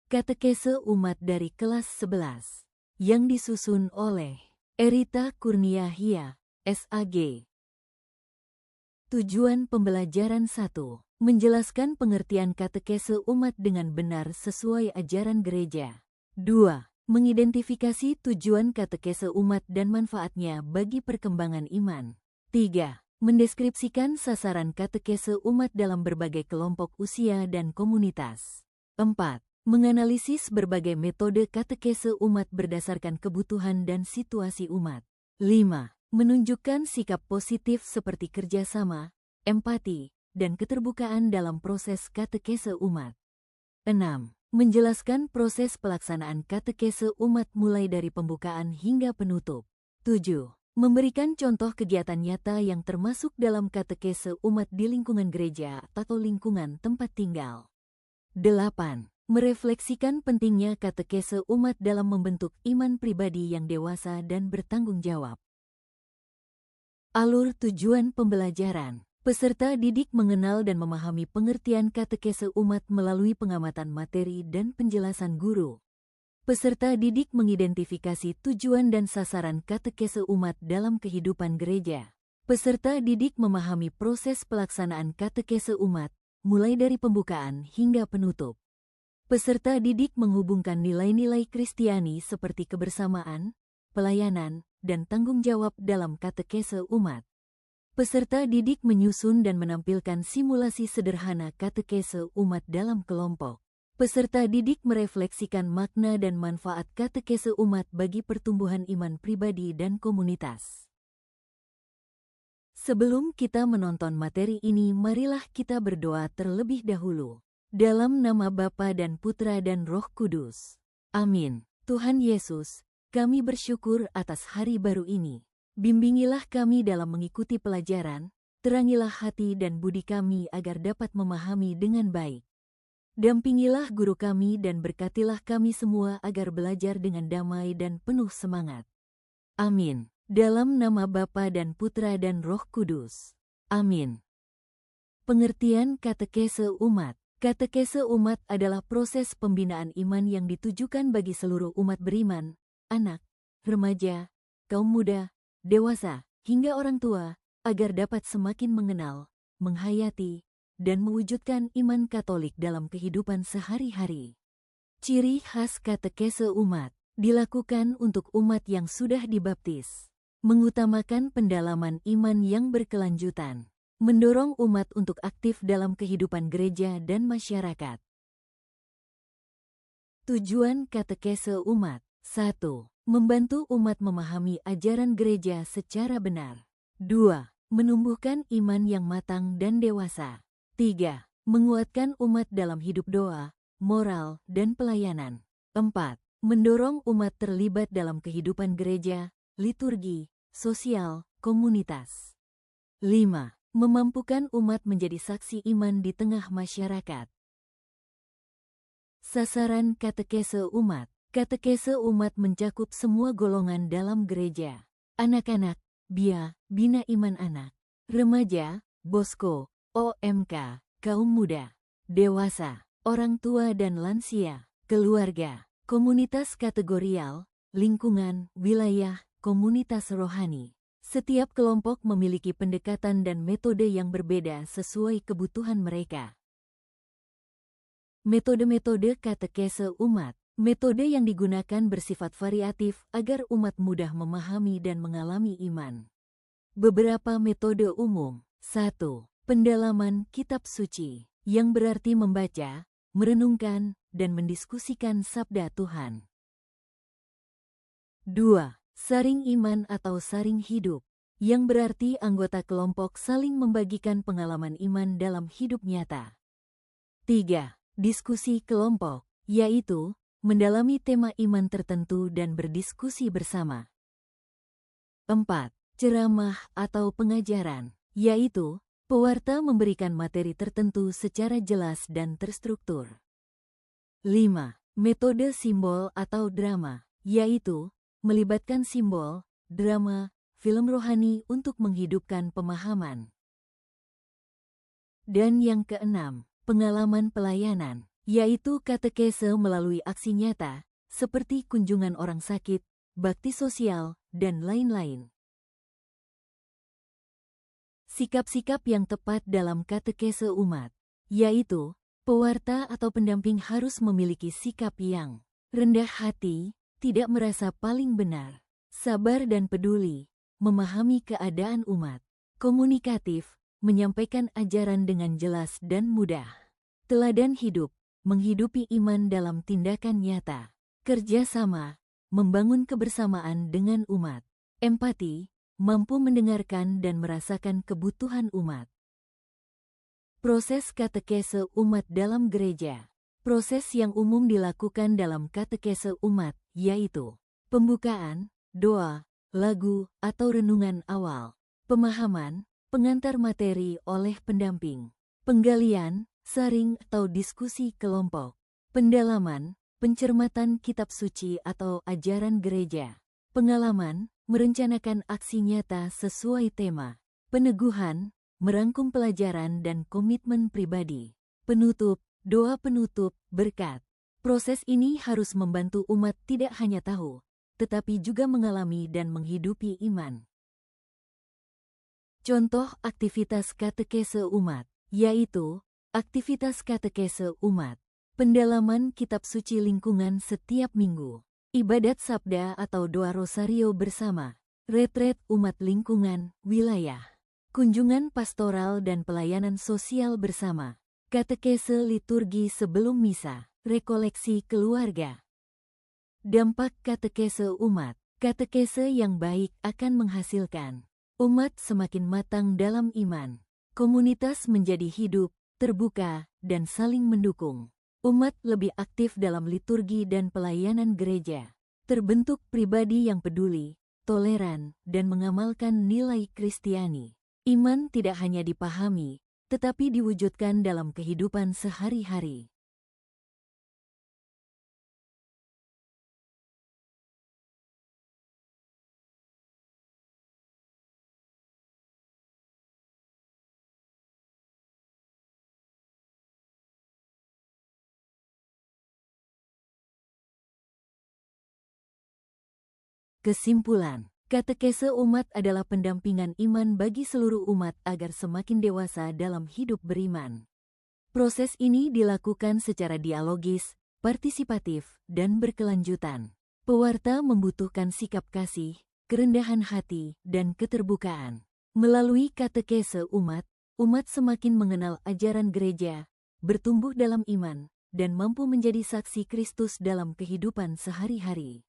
Katekese Umat dari kelas 11 yang disusun oleh Erita Kurniahia, SAG. Tujuan pembelajaran 1. Menjelaskan pengertian katekese umat dengan benar sesuai ajaran gereja. 2. Mengidentifikasi tujuan katekese umat dan manfaatnya bagi perkembangan iman. 3. Mendeskripsikan sasaran katekese umat dalam berbagai kelompok usia dan komunitas. 4. Menganalisis berbagai metode katekese umat berdasarkan kebutuhan dan situasi umat. 5. Menunjukkan sikap positif seperti kerjasama, empati, dan keterbukaan dalam proses katekese umat. 6. Menjelaskan proses pelaksanaan katekese umat mulai dari pembukaan hingga penutup. 7. Memberikan contoh kegiatan nyata yang termasuk dalam katekese umat di lingkungan gereja atau lingkungan tempat tinggal. 8. Merefleksikan pentingnya katekese umat dalam membentuk iman pribadi yang dewasa dan bertanggung jawab. Alur tujuan pembelajaran. Peserta didik mengenal dan memahami pengertian katekese umat melalui pengamatan materi dan penjelasan guru. Peserta didik mengidentifikasi tujuan dan sasaran katekese umat dalam kehidupan gereja. Peserta didik memahami proses pelaksanaan katekese umat, mulai dari pembukaan hingga penutup. Peserta didik menghubungkan nilai-nilai Kristiani seperti kebersamaan, pelayanan, dan tanggung jawab dalam katekese umat. Peserta didik menyusun dan menampilkan simulasi sederhana katekese umat dalam kelompok. Peserta didik merefleksikan makna dan manfaat katekese umat bagi pertumbuhan iman pribadi dan komunitas. Sebelum kita menonton materi ini, marilah kita berdoa terlebih dahulu. Dalam nama Bapa dan Putra dan Roh Kudus. Amin. Tuhan Yesus, kami bersyukur atas hari baru ini. Bimbingilah kami dalam mengikuti pelajaran, terangilah hati dan budi kami agar dapat memahami dengan baik. Dampingilah guru kami dan berkatilah kami semua agar belajar dengan damai dan penuh semangat. Amin. Dalam nama Bapa dan Putra dan Roh Kudus. Amin. Pengertian katekese umat. Katekese umat adalah proses pembinaan iman yang ditujukan bagi seluruh umat beriman, anak, remaja, kaum muda, dewasa, hingga orang tua, agar dapat semakin mengenal, menghayati, dan mewujudkan iman Katolik dalam kehidupan sehari-hari. Ciri khas katekese umat dilakukan untuk umat yang sudah dibaptis, mengutamakan pendalaman iman yang berkelanjutan, mendorong umat untuk aktif dalam kehidupan gereja dan masyarakat. Tujuan katekese umat. 1. Membantu umat memahami ajaran gereja secara benar. 2. Menumbuhkan iman yang matang dan dewasa. 3. Menguatkan umat dalam hidup doa, moral, dan pelayanan. 4. Mendorong umat terlibat dalam kehidupan gereja, liturgi, sosial, komunitas. 5. Memampukan umat menjadi saksi iman di tengah masyarakat. Sasaran katekese umat. Katekese umat mencakup semua golongan dalam gereja. Anak-anak, BIA, Bina Iman Anak. Remaja, Bosko, OMK, kaum muda. Dewasa, orang tua dan lansia. Keluarga, komunitas kategorial, lingkungan, wilayah, komunitas rohani. Setiap kelompok memiliki pendekatan dan metode yang berbeda sesuai kebutuhan mereka. Metode-metode katekese umat. Metode yang digunakan bersifat variatif agar umat mudah memahami dan mengalami iman. Beberapa metode umum. 1. Pendalaman kitab suci, yang berarti membaca, merenungkan, dan mendiskusikan sabda Tuhan. 2. Saring iman atau saring hidup, yang berarti anggota kelompok saling membagikan pengalaman iman dalam hidup nyata. 3. Diskusi kelompok, yaitu mendalami tema iman tertentu dan berdiskusi bersama. 4. Ceramah atau pengajaran, yaitu pewarta memberikan materi tertentu secara jelas dan terstruktur. 5. Metode simbol atau drama, yaitu melibatkan simbol, drama, film rohani untuk menghidupkan pemahaman. Dan yang keenam, pengalaman pelayanan, yaitu katekese melalui aksi nyata, seperti kunjungan orang sakit, bakti sosial, dan lain-lain. Sikap-sikap yang tepat dalam katekese umat, yaitu, pewarta atau pendamping harus memiliki sikap yang rendah hati, tidak merasa paling benar, sabar dan peduli, memahami keadaan umat, komunikatif, menyampaikan ajaran dengan jelas dan mudah, teladan hidup, menghidupi iman dalam tindakan nyata, kerja sama, membangun kebersamaan dengan umat, empati, mampu mendengarkan dan merasakan kebutuhan umat. Proses katekese umat dalam gereja. Proses yang umum dilakukan dalam katekese umat, yaitu pembukaan, doa, lagu, atau renungan awal, pemahaman, pengantar materi oleh pendamping, penggalian, saring atau diskusi kelompok, pendalaman, pencermatan kitab suci atau ajaran gereja, pengalaman, merencanakan aksi nyata sesuai tema, peneguhan, merangkum pelajaran dan komitmen pribadi, penutup, doa penutup, berkat. Proses ini harus membantu umat tidak hanya tahu, tetapi juga mengalami dan menghidupi iman. Contoh aktivitas katekese umat, yaitu aktivitas katekese umat, pendalaman kitab suci lingkungan setiap minggu, ibadat sabda atau doa rosario bersama, retret umat lingkungan, wilayah, kunjungan pastoral dan pelayanan sosial bersama, katekese liturgi sebelum misa, rekoleksi keluarga. Dampak katekese umat. Katekese yang baik akan menghasilkan umat semakin matang dalam iman, komunitas menjadi hidup, terbuka, dan saling mendukung. Umat lebih aktif dalam liturgi dan pelayanan gereja, terbentuk pribadi yang peduli, toleran, dan mengamalkan nilai Kristiani. Iman tidak hanya dipahami, tetapi diwujudkan dalam kehidupan sehari-hari. Kesimpulan, katekese umat adalah pendampingan iman bagi seluruh umat agar semakin dewasa dalam hidup beriman. Proses ini dilakukan secara dialogis, partisipatif, dan berkelanjutan. Pewarta membutuhkan sikap kasih, kerendahan hati, dan keterbukaan. Melalui katekese umat semakin mengenal ajaran gereja, bertumbuh dalam iman, dan mampu menjadi saksi Kristus dalam kehidupan sehari-hari.